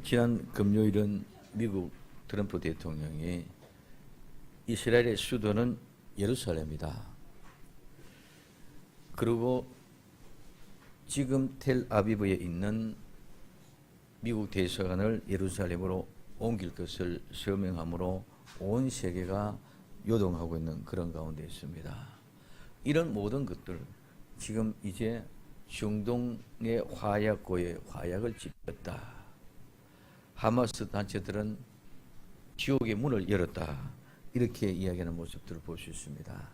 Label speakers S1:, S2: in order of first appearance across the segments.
S1: 지난 금요일은 미국 트럼프 대통령이 이스라엘의 수도는 예루살렘이다. 그리고 지금 텔아비브에 있는 미국 대사관을 예루살렘으로 옮길 것을 서명함으로 온 세계가 요동하고 있는 그런 가운데 있습니다. 이런 모든 것들 지금 이제 중동의 화약고에 화약을 짚었다. 하마스 단체들은 지옥의 문을 열었다. 이렇게 이야기하는 모습들을 볼 수 있습니다.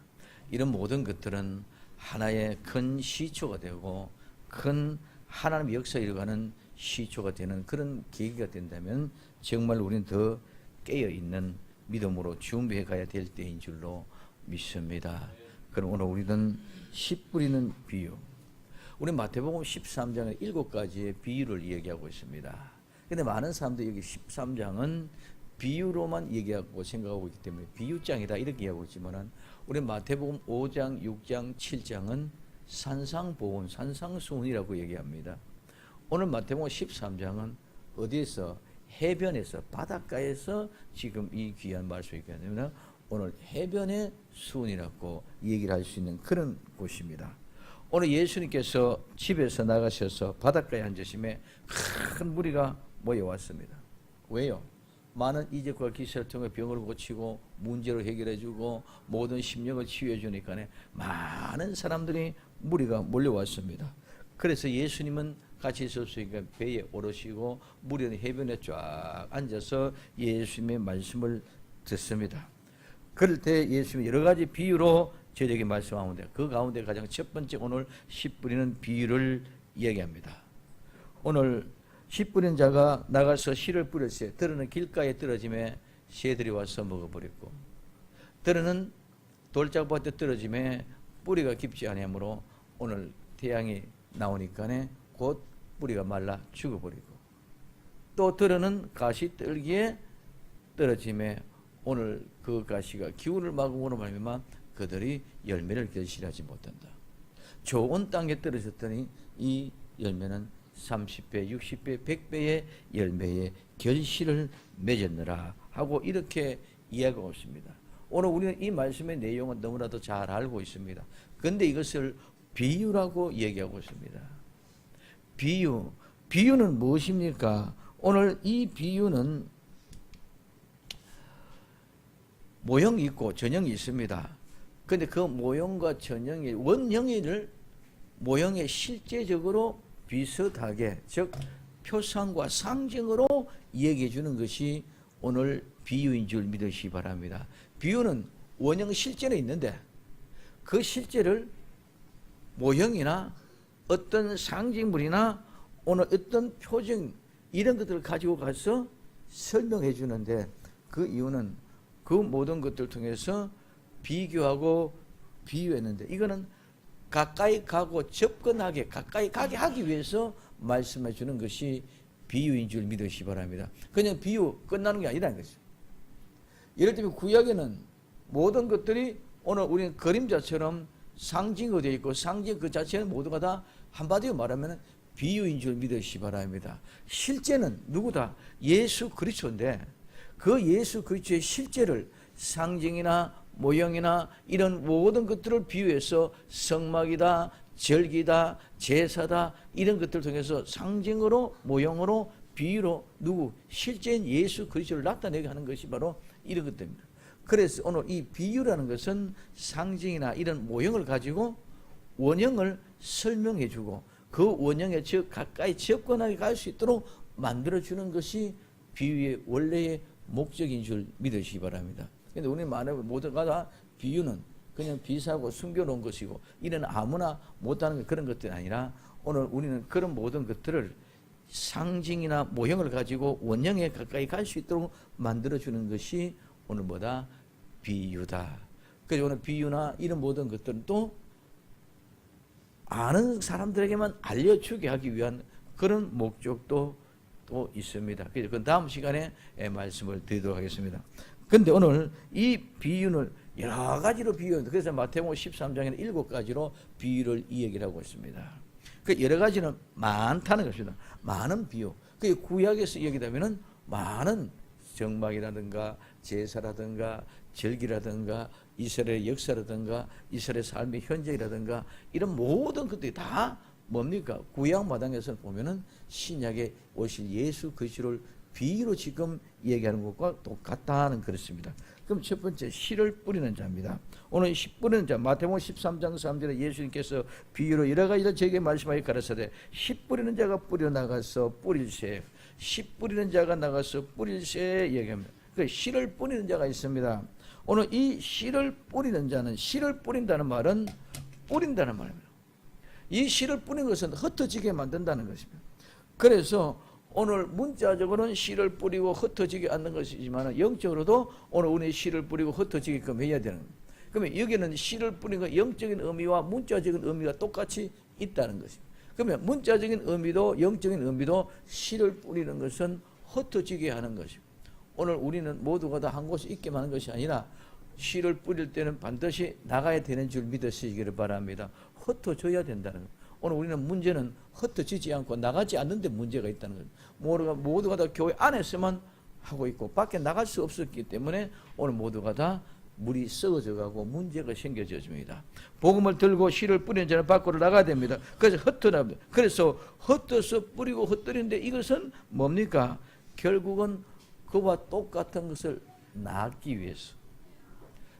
S1: 이런 모든 것들은 하나의 큰 시초가 되고 큰 하나님의 역사에 이루어가는 시초가 되는 그런 계기가 된다면 정말 우리는 더 깨어있는 믿음으로 준비해 가야 될 때인 줄로 믿습니다. 그럼 오늘 우리는 씨 뿌리는 비유. 우리 마태복음 13장에 7가지의 비유를 이야기하고 있습니다. 그런데 많은 사람들이 여기 13장은 비유로만 얘기하고 생각하고 있기 때문에 비유장이다 이렇게 얘기하고 있지만 우리 마태복음 5장, 6장, 7장은 산상보훈, 산상수훈이라고 얘기합니다. 오늘 마태복음 13장은 어디에서? 해변에서, 바닷가에서 지금 이 귀한 말씀이 있거든요. 오늘 해변의 수훈이라고 얘기를 할 수 있는 그런 곳입니다. 오늘 예수님께서 집에서 나가셔서 바닷가에 앉으심에 큰 무리가 모여왔습니다. 왜요? 많은 이적과 기사를 통해 병을 고치고 문제를 해결해주고 모든 심령을 치유해주니까 많은 사람들이 무리가 몰려왔습니다. 그래서 예수님은 같이 있었으니까 배에 오르시고 무리는 해변에 쫙 앉아서 예수님의 말씀을 듣습니다. 그럴 때 예수님이 여러 가지 비유로 저에게 말씀하는데 그 가운데 가장 첫 번째 오늘 씨 뿌리는 비유를 이야기합니다. 오늘 씨 뿌린 자가 나가서 씨를 뿌렸어요. 들어는 길가에 떨어짐에 새들이 와서 먹어버렸고 들어는 돌짝밭에 떨어짐에 뿌리가 깊지 않으므로 오늘 태양이 나오니까 곧 뿌리가 말라 죽어버리고 또 들어는 가시떨기에 떨어짐에 오늘 그 가시가 기운을 막음으로 말미암아 그들이 열매를 결실하지 못한다. 좋은 땅에 떨어졌더니 이 열매는 30배, 60배, 100배의 열매의 결실을 맺었느라 하고 이렇게 이야기하고 있습니다. 오늘 우리는 이 말씀의 내용은 너무나도 잘 알고 있습니다. 그런데 이것을 비유라고 얘기하고 있습니다. 비유는 무엇입니까? 오늘 이 비유는 모형이 있고 전형이 있습니다. 그런데 그 모형과 전형의 원형을 모형에 실제적으로 비슷하게 즉 표상과 상징으로 얘기해 주는 것이 오늘 비유인 줄 믿으시기 바랍니다. 비유는 원형 실제는 있는데 그 실제를 모형이나 어떤 상징물이나 오늘 어떤 표정 이런 것들을 가지고 가서 설명해 주는데 그 이유는 그 모든 것들을 통해서 비교하고 비유했는데 이거는 가까이 가고 접근하게 가까이 가게 하기 위해서 말씀해 주는 것이 비유인 줄 믿으시기 바랍니다. 그냥 비유 끝나는 게 아니라는 거죠. 예를 들면 구약에는 모든 것들이 오늘 우리는 그림자처럼 상징으로 되어 있고 상징 그 자체는 모두가 다 한마디로 말하면 비유인 줄 믿으시기 바랍니다. 실제는 누구다? 예수 그리스도인데 그 예수 그리스도의 실제를 상징이나 모형이나 이런 모든 것들을 비유해서 성막이다, 절기다, 제사다 이런 것들을 통해서 상징으로 모형으로 비유로 누구? 실제인 예수 그리스도를 나타내게 하는 것이 바로 이런 것들입니다. 그래서 오늘 이 비유라는 것은 상징이나 이런 모형을 가지고 원형을 설명해 주고 그 원형에 가까이 접근하게 갈 수 있도록 만들어주는 것이 비유의 원래의 목적인 줄 믿으시기 바랍니다. 근데 우리 모두가 다 비유는 그냥 비사고 숨겨놓은 것이고 이런 아무나 못하는 그런 것들이 아니라 오늘 우리는 그런 모든 것들을 상징이나 모형을 가지고 원형에 가까이 갈 수 있도록 만들어주는 것이 오늘 뭐다? 비유다. 그래서 오늘 비유나 이런 모든 것들은 또 아는 사람들에게만 알려주게 하기 위한 그런 목적도 또 있습니다. 그래서 그 다음 시간에 말씀을 드리도록 하겠습니다. 그런데 오늘 이 비유는 여러 가지로 비유합니다. 그래서 마태복음 13장에는 7가지로 비유를 이야기를 하고 있습니다. 그 여러 가지는 많다는 것입니다. 많은 비유. 그 구약에서 얘기하면은 많은 정막이라든가 제사라든가 절기라든가 이스라엘의 역사라든가 이스라엘의 삶의 현장이라든가 이런 모든 것들이 다 뭡니까? 구약 마당에서 보면은 신약에 오실 예수 그리스도를 비유로 지금 얘기하는 것과 똑같다는 그렇습니다. 그럼 첫 번째 씨를 뿌리는 자입니다. 오늘 씨 뿌리는 자 마태복음 13장 3절에 예수님께서 비유로 여러 가지를 제게 말씀하여 가르치되 씨 뿌리는 자가 뿌려 나가서 뿌릴새 씨 뿌리는 자가 나가서 뿌릴새 얘기합니다. 그 씨를 뿌리는 자가 있습니다. 오늘 이 씨를 뿌리는 자는 씨를 뿌린다는 말은 뿌린다는 말입니다. 이 씨를 뿌리는 것은 흩어지게 만든다는 것입니다. 그래서 오늘 문자적으로는 씨를 뿌리고 흩어지게 않는 것이지만 영적으로도 오늘 우리 씨를 뿌리고 흩어지게끔 해야 되는 거예요. 그러면 여기는 씨를 뿌리는 것 영적인 의미와 문자적인 의미가 똑같이 있다는 것입니다. 그러면 문자적인 의미도 영적인 의미도 씨를 뿌리는 것은 흩어지게 하는 것입니다. 오늘 우리는 모두가 다 한 곳에 있게만 하는 것이 아니라 씨를 뿌릴 때는 반드시 나가야 되는 줄 믿으시기를 바랍니다. 흩어져야 된다는 거예요. 오늘 우리는 문제는 흩어지지 않고 나가지 않는데 문제가 있다는 거예요. 모두가 다 교회 안에서만 하고 있고 밖에 나갈 수 없었기 때문에 오늘 모두가 다 물이 썩어져 가고 문제가 생겨집니다. 복음을 들고 씨를 뿌리는 자는 밖으로 나가야 됩니다. 그래서 흩어납니다. 그래서 흩어서 뿌리고 흩뜨리는데 이것은 뭡니까? 결국은 그와 똑같은 것을 낳기 위해서,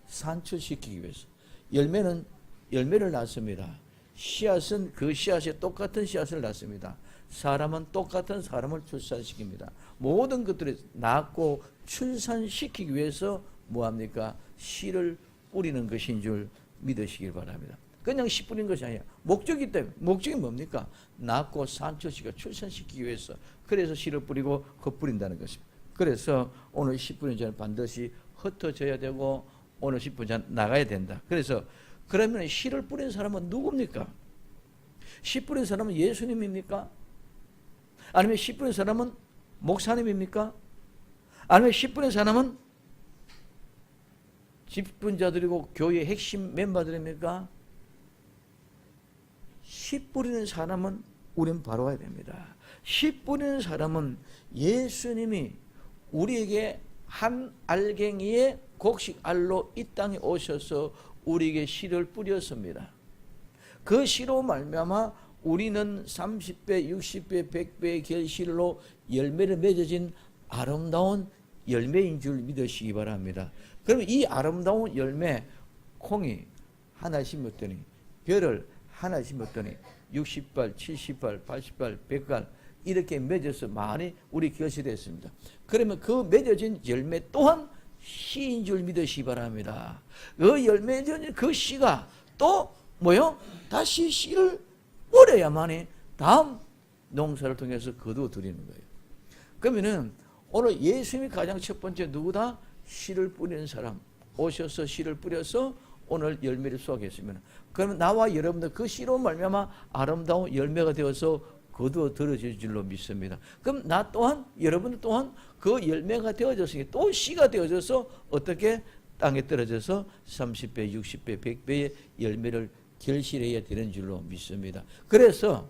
S1: 산출시키기 위해서. 열매는 열매를 낳습니다. 씨앗은 그 씨앗에 똑같은 씨앗을 낳습니다. 사람은 똑같은 사람을 출산시킵니다. 모든 것들을 낳고 출산시키기 위해서 뭐합니까? 씨를 뿌리는 것인 줄 믿으시길 바랍니다. 그냥 씨 뿌리는 것이 아니라 목적이 때문에. 목적이 뭡니까? 낳고 산출시키고 출산시키기 위해서. 그래서 씨를 뿌리고 흩뿌린다는 것입니다. 그래서 오늘 씨 뿌리는 자는 반드시 흩어져야 되고 오늘 씨 뿌리는 자는 나가야 된다. 그래서 그러면 씨를 뿌린 사람은 누굽니까? 씨 뿌린 사람은 예수님입니까? 아니면 씨 뿌린 사람은 목사님입니까? 아니면 씨 뿌린 사람은 집분자들이고 교회의 핵심 멤버들입니까? 씨 뿌리는 사람은 우린 바로 와야 됩니다. 씨 뿌리는 사람은 예수님이 우리에게 한 알갱이의 곡식 알로 이 땅에 오셔서 우리에게 씨를 뿌렸습니다. 그 씨로 말미암아 우리는 30배, 60배, 100배의 결실로 열매를 맺어진 아름다운 열매인 줄 믿으시기 바랍니다. 그러면 이 아름다운 열매, 콩이 하나 심었더니, 벼를 하나 심었더니 60발, 70발, 80발, 100발 이렇게 맺어서 많이 우리 결실했습니다. 그러면 그 맺어진 열매 또한 씨인 줄 믿으시기 바랍니다. 그 열매 그 씨가 또 뭐요? 다시 씨를 뿌려야만이 다음 농사를 통해서 거두어 드리는 거예요. 그러면은 오늘 예수님이 가장 첫 번째 누구다? 씨를 뿌리는 사람 오셔서 씨를 뿌려서 오늘 열매를 쏘겠습니다. 그러면 나와 여러분들 그 씨로 말미암아 아름다운 열매가 되어서 거두어 들어질 줄로 믿습니다. 그럼 나 또한 여러분 또한 그 열매가 되어졌으니 또 씨가 되어져서 어떻게 땅에 떨어져서 30배, 60배, 100배의 열매를 결실해야 되는 줄로 믿습니다. 그래서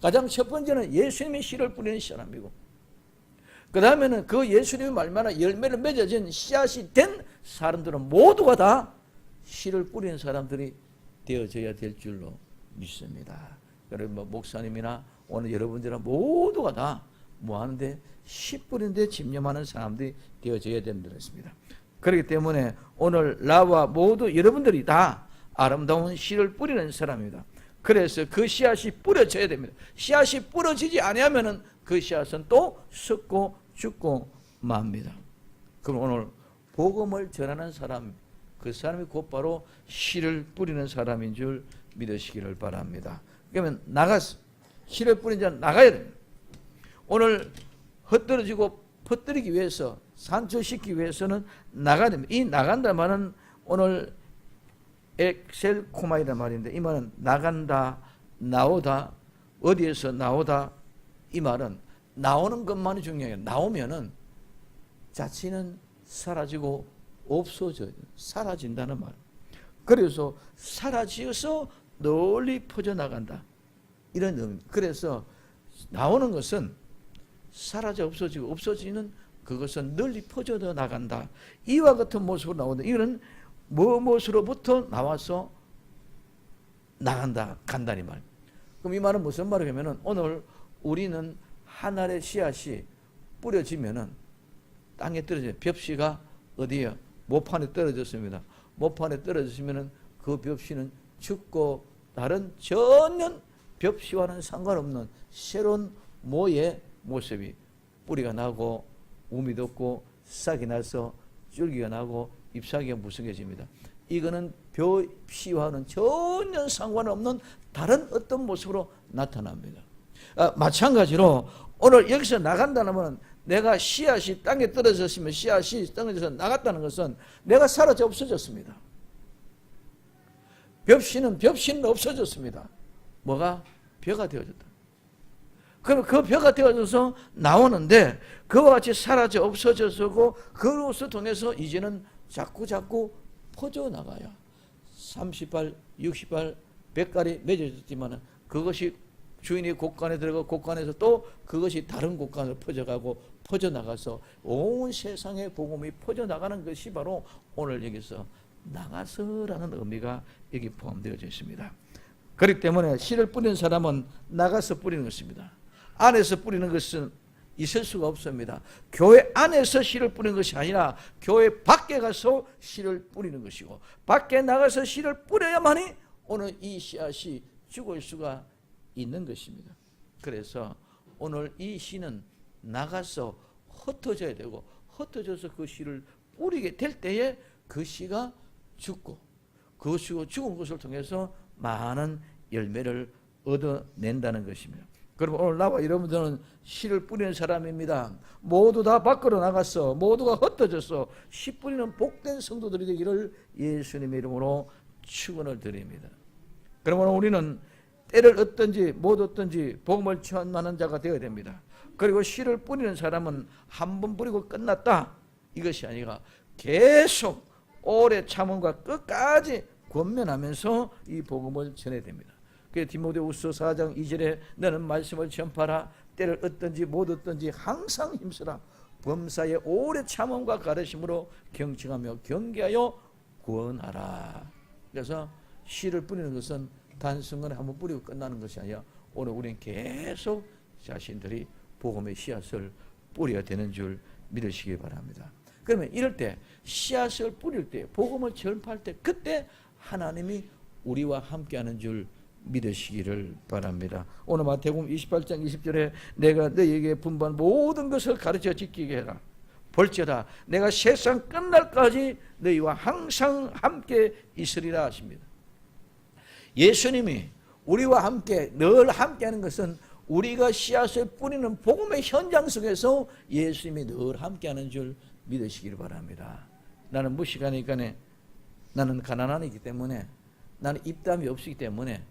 S1: 가장 첫 번째는 예수님의 씨를 뿌리는 사람이고 그 다음에는 그 예수님의 말마나 열매를 맺어진 씨앗이 된 사람들은 모두가 다 씨를 뿌리는 사람들이 되어져야 될 줄로 믿습니다. 그러면 뭐 목사님이나 오늘 여러분들은 모두가 다 뭐하는데 씨 뿌리는데 집념하는 사람들이 되어져야 된다는 것입니다. 그렇기 때문에 오늘 나와 모두 여러분들이 다 아름다운 씨를 뿌리는 사람입니다. 그래서 그 씨앗이 뿌려져야 됩니다. 씨앗이 뿌려지지 아니하면은 그 씨앗은 또 썩고 죽고 맙니다. 그럼 오늘 복음을 전하는 사람, 그 사람이 곧바로 씨를 뿌리는 사람인 줄 믿으시기를 바랍니다. 그러면 나가서 씨를 뿌린 자는 나가야 됩니다. 오늘 흩어지고 퍼뜨리기 위해서 산출시키기 위해서는 나가야 됩니다. 이 나간다 말은 오늘 엑셀코마이란 말인데 이 말은 나간다, 나오다, 어디에서 나오다 이 말은 나오는 것만이 중요해요. 나오면은 자치는 사라지고 없어져요. 사라진다는 말. 그래서 사라지어서 널리 퍼져나간다. 이런 의미입니다. 그래서 나오는 것은 사라져 없어지고 없어지는 그것은 널리 퍼져 나간다. 이와 같은 모습으로 나온다. 이거는 무엇으로부터 나와서 나간다, 간다니 말. 그럼 이 말은 무슨 말이냐면은 오늘 우리는 한 알의 씨앗이 뿌려지면은 땅에 떨어져 벽씨가 어디에 모판에 떨어졌습니다. 모판에 떨어졌으면은 그 벽씨는 죽고 다른 전혀 벽씨와는 상관없는 새로운 모의 모습이 뿌리가 나고 우미 돋고 싹이 나서 줄기가 나고 잎사귀가 무성해집니다. 이거는 벽씨와는 전혀 상관없는 다른 어떤 모습으로 나타납니다. 마찬가지로 오늘 여기서 나간다는 것은 내가 씨앗이 땅에 떨어졌으면 씨앗이 떨어져서 나갔다는 것은 내가 사라져 없어졌습니다. 벽씨는 없어졌습니다. 뭐가? 벼가 되어졌다. 그럼 그 벼가 되어져서 나오는데 그와 같이 사라져 없어져서고 그것을 통해서 이제는 자꾸 퍼져나가요. 30발, 60발, 100발이 맺어졌지만 그것이 주인의 곳간에 들어가고 곳간에서 또 그것이 다른 곳간으로 퍼져가고 퍼져나가서 온 세상의 복음이 퍼져나가는 것이 바로 오늘 여기서 나가서라는 의미가 여기 포함되어져 있습니다. 그렇기 때문에 씨를 뿌리는 사람은 나가서 뿌리는 것입니다. 안에서 뿌리는 것은 있을 수가 없습니다. 교회 안에서 씨를 뿌리는 것이 아니라 교회 밖에 가서 씨를 뿌리는 것이고 밖에 나가서 씨를 뿌려야만이 오늘 이 씨앗이 죽을 수가 있는 것입니다. 그래서 오늘 이 씨는 나가서 흩어져야 되고 흩어져서 그 씨를 뿌리게 될 때에 그 씨가 죽고 그 씨가 죽은 것을 통해서 많은 열매를 얻어낸다는 것입니다. 그럼 오늘 나와 여러분들은 씨를 뿌리는 사람입니다. 모두 다 밖으로 나갔어. 모두가 흩어져서 씨 뿌리는 복된 성도들이 되기를 예수님의 이름으로 축원을 드립니다. 그러면 우리는 때를 얻든지 못 얻든지 복음을 전하는 자가 되어야 됩니다. 그리고 씨를 뿌리는 사람은 한 번 뿌리고 끝났다 이것이 아니라 계속 오래 참음과 끝까지 권면하면서 이 복음을 전해야 됩니다. 그래서 디모데후서 4장 2절에 너는 말씀을 전파하라. 때를 얻든지 못 얻든지 항상 힘쓰라. 범사에 오래 참음과 가르침으로 경청하며 경계하여 구원하라. 그래서 씨를 뿌리는 것은 단순간에 한번 뿌리고 끝나는 것이 아니라 오늘 우리는 계속 자신들이 복음의 씨앗을 뿌려야 되는 줄 믿으시기 바랍니다. 그러면 이럴 때 씨앗을 뿌릴 때 복음을 전파할 때 그때 하나님이 우리와 함께하는 줄 믿으시기를 바랍니다. 오늘 마태복음 28장 20절에 내가 너희에게 분부한 모든 것을 가르쳐 지키게 해라. 볼지어다 내가 세상 끝날까지 너희와 항상 함께 있으리라 하십니다. 예수님이 우리와 함께 늘 함께하는 것은 우리가 씨앗을 뿌리는 복음의 현장 속에서 예수님이 늘 함께하는 줄 믿으시기를 바랍니다. 나는 무식하니까 나는 가난하기 때문에 나는 입담이 없기 때문에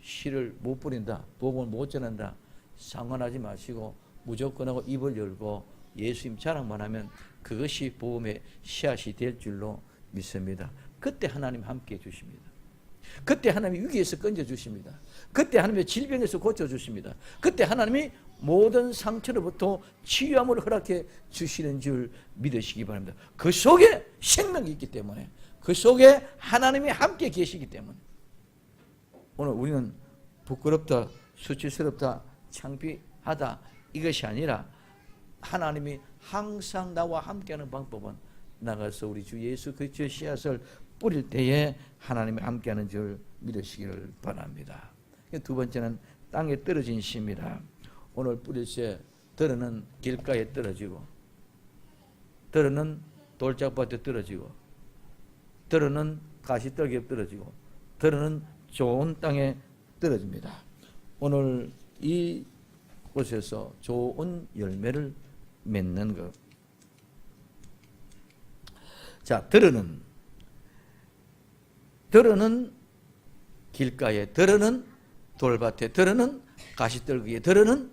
S1: 씨를 못 뿌린다. 복음을 못 전한다. 상관하지 마시고 무조건 하고 입을 열고 예수님 자랑만 하면 그것이 복음의 씨앗이 될 줄로 믿습니다. 그때 하나님 함께해 주십니다. 그때 하나님이 위기에서 건져주십니다. 그때 하나님이 질병에서 고쳐주십니다. 그때 하나님이 모든 상처로부터 치유함을 허락해 주시는 줄 믿으시기 바랍니다. 그 속에 생명이 있기 때문에 그 속에 하나님이 함께 계시기 때문에 오늘 우리는 부끄럽다, 수치스럽다, 창피하다 이것이 아니라 하나님이 항상 나와 함께하는 방법은 나가서 우리 주 예수 그리스도의 씨앗을 뿌릴 때에 하나님이 함께하는 줄 믿으시기를 바랍니다. 두 번째는 땅에 떨어진 씨입니다. 오늘 뿌릴 때 들어는 길가에 떨어지고 들어는 돌짝밭에 떨어지고 들어는 가시떨기에 떨어지고 들어는 좋은 땅에 떨어집니다. 오늘 이 곳에서 좋은 열매를 맺는 것. 자, 들어는 길가에, 들어는 돌밭에, 들어는 가시떨기에, 들어는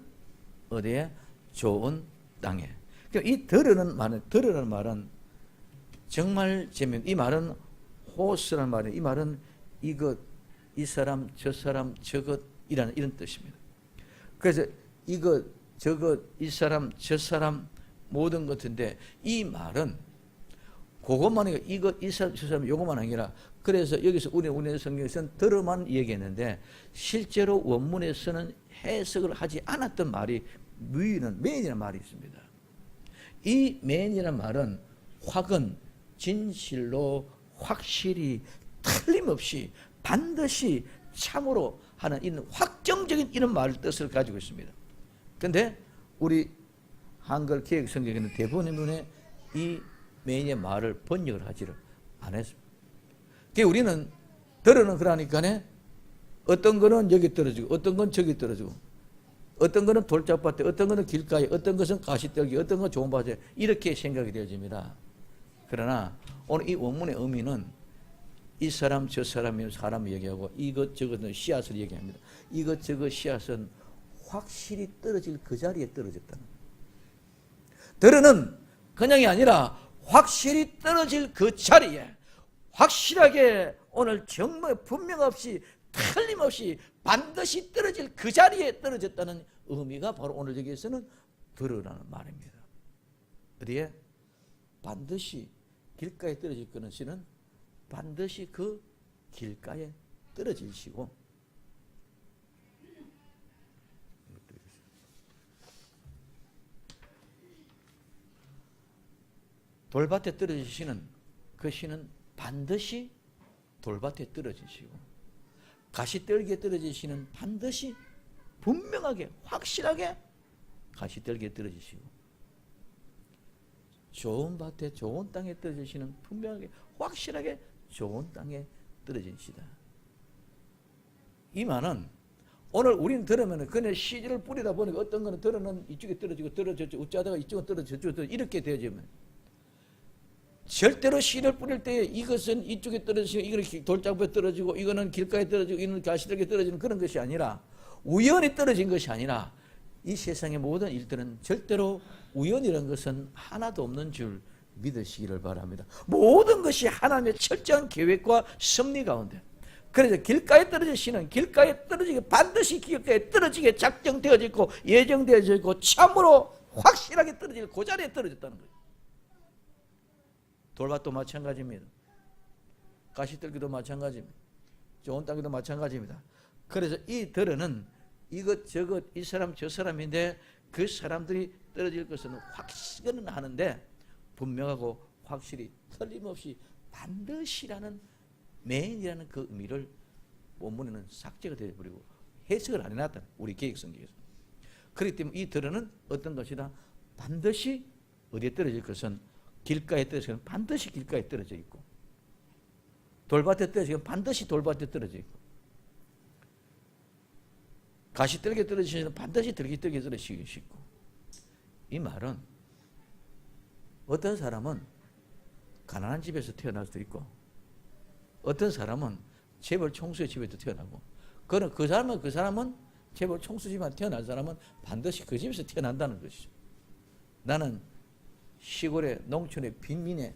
S1: 어디에? 좋은 땅에. 이 들어는 말은 정말 재미있는, 이 말은 호스라는 말이에요. 이 말은 이것, 이 사람, 저 사람, 저것 이런 뜻입니다. 그래서 이거 저거 이 사람 저 사람 모든 것인데 이 말은 그것만 이거 이 사람 저 사람 요것만 아니라 그래서 여기서 우리 성경에서는 들어만 얘기했는데 실제로 원문에서는 해석을 하지 않았던 말이 맨이라는 말이 있습니다. 이 맨이라는 말은 확은 진실로 확실히 틀림없이 반드시 참으로 하는 이런 확정적인 이런 말 뜻을 가지고 있습니다. 그런데 우리 한글 개역 성경에는 대부분의 이 맨의 말을 번역을 하지를 않았습니다. 그러니까 우리는 들어는 그러니까 어떤 거는 여기 떨어지고 어떤 건 저기 떨어지고 어떤 거는 돌짝밭에 어떤 거는 길가에 어떤 것은 가시떨기 어떤 건 좋은 밭에 이렇게 생각이 되어집니다. 그러나 오늘 이 원문의 의미는 이 사람 저 사람이 사람 얘기하고 이것저것은 씨앗을 얘기합니다. 이것저것 씨앗은 확실히 떨어질 그 자리에 떨어졌다는 거예요. 들어는 그냥이 아니라 확실히 떨어질 그 자리에 확실하게 오늘 정말 분명 없이 틀림없이 반드시 떨어질 그 자리에 떨어졌다는 의미가 바로 오늘 여기에서는 들으라는 말입니다. 어디에? 반드시 길가에 떨어질 것은 반드시 그 길가에 떨어지시고 돌밭에 떨어지시는 그 씨는 반드시 돌밭에 떨어지시고 가시떨기에 떨어지시는 반드시 분명하게 확실하게 가시떨기에 떨어지시고 좋은 밭에 좋은 땅에 떨어지시는 분명하게 확실하게 좋은 땅에 떨어지시다. 이 말은 오늘 우리는 들으면 그냥 씨를 뿌리다 보니까 어떤 거는 들어는 이쪽에 떨어지고 떨어졌죠. 어쩌다가 이쪽은 떨어졌죠. 이렇게 되어지면 절대로 씨를 뿌릴 때 이것은 이쪽에 떨어지고 이거는 돌짝부에 떨어지고 이거는 길가에 떨어지고 이거는 가시떨기에 떨어지는 그런 것이 아니라 우연히 떨어진 것이 아니라 이 세상의 모든 일들은 절대로 우연이라는 것은 하나도 없는 줄 믿으시기를 바랍니다. 모든 것이 하나님의 철저한 계획과 섭리 가운데 그래서 길가에 떨어지시는 길가에 떨어지게 반드시 길가에 떨어지게 작정되어져 있고 예정되어져 있고 참으로 확실하게 떨어질 그 자리에 떨어졌다는 거예요. 돌밭도 마찬가지입니다. 가시떨기도 마찬가지입니다. 좋은 땅도 마찬가지입니다. 그래서 이 들어는 이것 저것 이 사람 저 사람인데 그 사람들이 떨어질 것은 확실은 하는데 분명하고 확실히 틀림없이 반드시라는 맨이라는 그 의미를 원문에는 삭제가 되어버리고 해석을 안 해놨다. 우리 개역성경에서. 그렇기 때문에 이 들어는 어떤 것이다. 반드시 어디에 떨어질 것은 길가에 떨어지면 반드시 길가에 떨어져 있고 돌밭에 떨어지면 반드시 돌밭에 떨어져 있고 가시떨기에 떨어지면 반드시 들기떨기에 떨어지고 있고 이 말은 어떤 사람은 가난한 집에서 태어날 수도 있고 어떤 사람은 재벌 총수의 집에서 태어나고 그 사람은 재벌 총수 집안 태어난 사람은 반드시 그 집에서 태어난다는 것이죠. 나는 시골의 농촌의 빈민의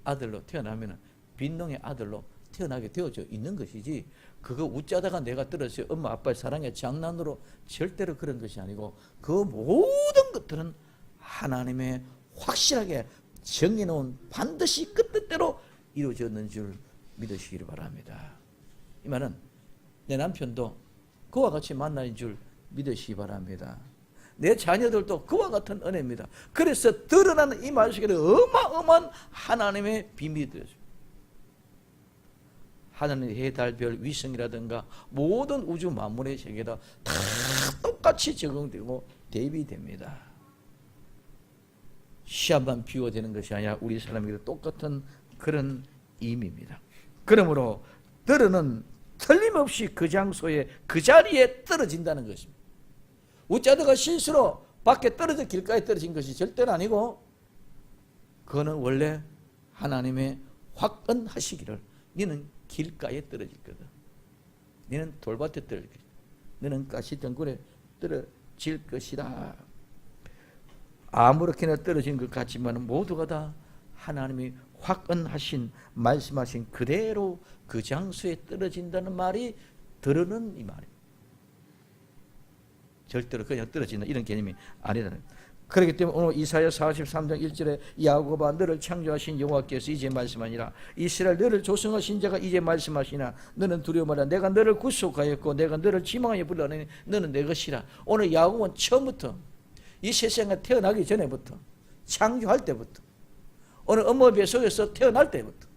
S1: 아들로 태어나면 빈농의 아들로 태어나게 되어져 있는 것이지 그거 웃자다가 내가 떨어져서 엄마 아빠의 사랑의 장난으로 절대로 그런 것이 아니고 그 모든 것들은 하나님의 확실하게 정해놓은 반드시 그 뜻대로 이루어졌는 줄 믿으시기를 바랍니다. 이 말은 내 남편도 그와 같이 만나는 줄 믿으시기 바랍니다. 내 자녀들도 그와 같은 은혜입니다. 그래서 드러나는 이 말 속에는 어마어마한 하나님의 비밀이 들어있습니다. 하나님의 해, 달, 별, 위성이라든가 모든 우주 만물의 세계다 다 똑같이 적용되고 대비됩니다. 시합만 비워되는 것이 아니라 우리 사람에게 똑같은 그런 의미입니다. 그러므로 들어는 틀림없이 그 장소에 그 자리에 떨어진다는 것입니다. 웃자다가 실수로 밖에 떨어져 길가에 떨어진 것이 절대로 아니고 그거는 원래 하나님의 확언하시기를 너는 길가에 떨어질 거다. 너는 돌밭에 떨어질 것이다. 너는 가시덩굴에 떨어질 것이다. 아무렇게나 떨어진 것 같지만 모두가 다 하나님이 확언하신 말씀하신 그대로 그 장소에 떨어진다는 말이 들으는 이 말입니다. 절대로 그냥 떨어진다 이런 개념이 아니라는 거예요. 그렇기 때문에 오늘 이사야 43장 1절에 야곱아 너를 창조하신 여호와께서 이제 말씀하니라 이스라엘 너를 조성하신 자가 이제 말씀하시나 너는 두려워 말라 내가 너를 구속하였고 내가 너를 지망하여 불러내니 너는 내 것이라. 오늘 야곱은 처음부터 이 세상에 태어나기 전에부터 창조할 때부터 오늘 엄마 뱃속에서 태어날 때부터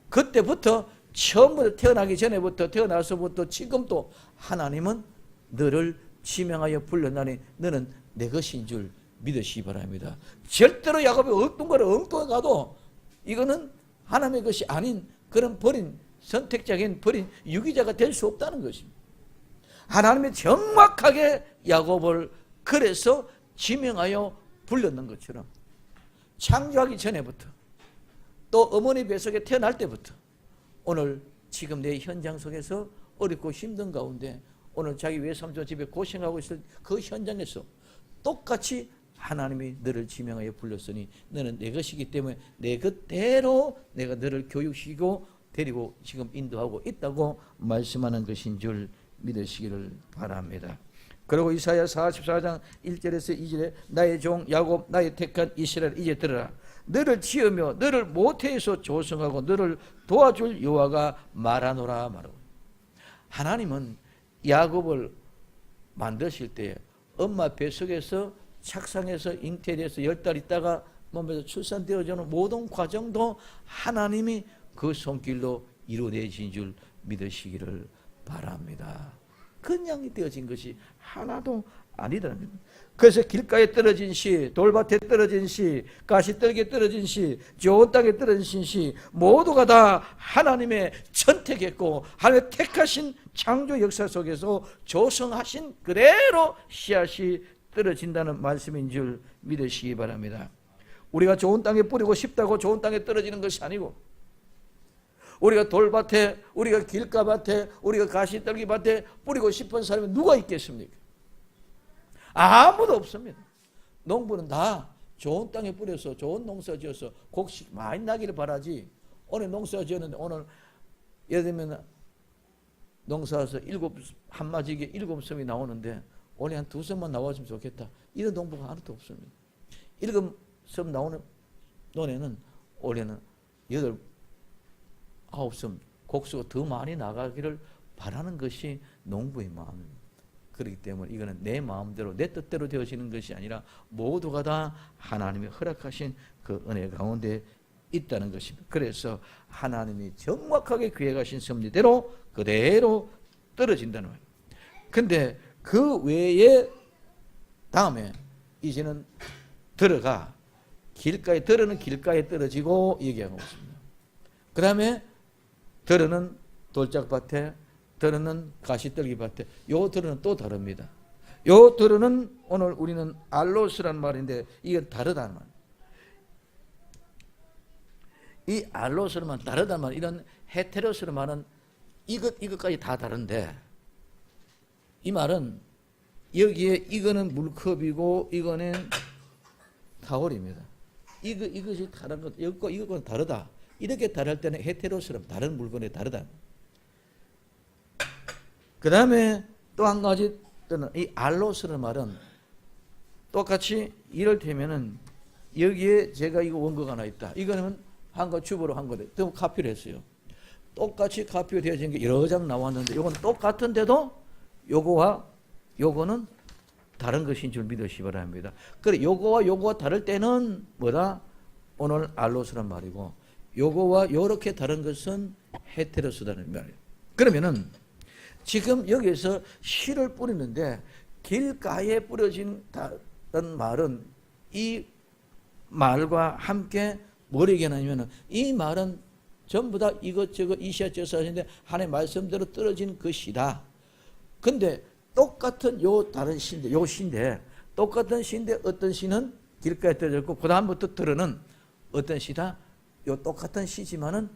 S1: 그때부터 처음부터 태어나기 전에부터 태어나서부터 지금도 하나님은 너를 지명하여 불렀나니 너는 내 것인 줄 믿으시기 바랍니다. 절대로 야곱이 어떤 거를 엉뚱하게 가도 이거는 하나님의 것이 아닌 그런 버린 선택적인 버린 유기자가 될 수 없다는 것입니다. 하나님이 정확하게 야곱을 그래서 지명하여 불렀는 것처럼 창조하기 전에부터 또 어머니 뱃속에 태어날 때부터 오늘 지금 내 현장 속에서 어렵고 힘든 가운데 오늘 자기 외삼촌 집에 고생하고 있을 그 현장에서 똑같이 하나님이 너를 지명하여 불렀으니 너는 내 것이기 때문에 내 것대로 내가 너를 교육시키고 데리고 지금 인도하고 있다고 말씀하는 것인 줄 믿으시기를 바랍니다. 그리고 이사야 44장 1절에서 2절에 나의 종 야곱 나의 택한 이스라엘 이제 들으라 너를 지으며 너를 모태에서 조성하고 너를 도와줄 여호와가 말하노라 말하고. 하나님은 야곱을 만드실 때 엄마 뱃속에서 착상해서 잉태돼서 10달 있다가 몸에서 출산되어지는 모든 과정도 하나님이 그 손길로 이루어내신 줄 믿으시기를 바랍니다. 그냥 되어진 것이 하나도 아니라는 겁니다. 그래서 길가에 떨어진 시, 돌밭에 떨어진 시, 가시떨기에 떨어진 시, 좋은 땅에 떨어진 시 모두가 다 하나님의 선택했고 하나님의 택하신 창조 역사 속에서 조성하신 그대로 씨앗이 떨어진다는 말씀인 줄 믿으시기 바랍니다. 우리가 좋은 땅에 뿌리고 싶다고 좋은 땅에 떨어지는 것이 아니고 우리가 돌밭에, 우리가 길가밭에, 우리가 가시떨기밭에 뿌리고 싶은 사람이 누가 있겠습니까? 아무도 없습니다. 농부는 다 좋은 땅에 뿌려서 좋은 농사 지어서 곡식 많이 나기를 바라지. 오늘 농사 지었는데 오늘 예를 들면 농사에서 한 마지기에 7섬이 나오는데 오늘 한 2섬만 나왔으면 좋겠다. 이런 농부가 하나도 없습니다. 7섬 나오는 논에는 올해는 8, 9섬 곡수가 더 많이 나가기를 바라는 것이 농부의 마음입니다. 그렇기 때문에 이거는 내 마음대로 내 뜻대로 되어지는 것이 아니라 모두가 다 하나님이 허락하신 그 은혜 가운데 있다는 것입니다. 그래서 하나님이 정확하게 계획하신 섭리대로 그대로 떨어진다는 거예요. 근데 그 외에 다음에 이제는 들어가 길가에 들어는 길가에 떨어지고 얘기하고 있습니다. 그 다음에 들어는 돌짝밭에 들어는 가시떨기밭에 요 들어는 또 다릅니다. 요 들어는 오늘 우리는 알로스란 말인데 이게 다르다는 말. 이 알로스는 다르다는 말. 이런 헤테로스는 말은 이것까지 다 다른데 이 말은 여기에 이거는 물컵이고 이거는 타월입니다. 이것이 다른 것, 이거는 다르다. 이렇게 다를 때는 헤테로스는 다른 물건에 다르다. 그 다음에 또 한 가지 이 알로스는 말은 똑같이 이를테면은 여기에 제가 이거 원고가 하나 있다. 이거는 한 거 주보로 한 거래. 또 카피를 했어요. 똑같이 카피가 되어진 게 여러 장 나왔는데 이건 똑같은데도 요거와 요거는 다른 것인 줄 믿으시기 바랍니다. 그래 요거와 다를 때는 뭐다? 오늘 알로스란 말이고 요거와 요렇게 다른 것은 헤테로스라는 말이에요. 그러면은 지금 여기에서 씨를 뿌리는데 길가에 뿌려진다는 말은 이 말과 함께 뭘 얘기하냐면 이 말은 전부 다 이것저것 이시아저사인데 하나님의 말씀대로 떨어진 것이다. 근데 똑같은 요 다른 시인데 요 시인데 똑같은 시인데 어떤 시는 길가에 떨어졌고 그 다음부터 들어는 어떤 시다? 요 똑같은 시지만은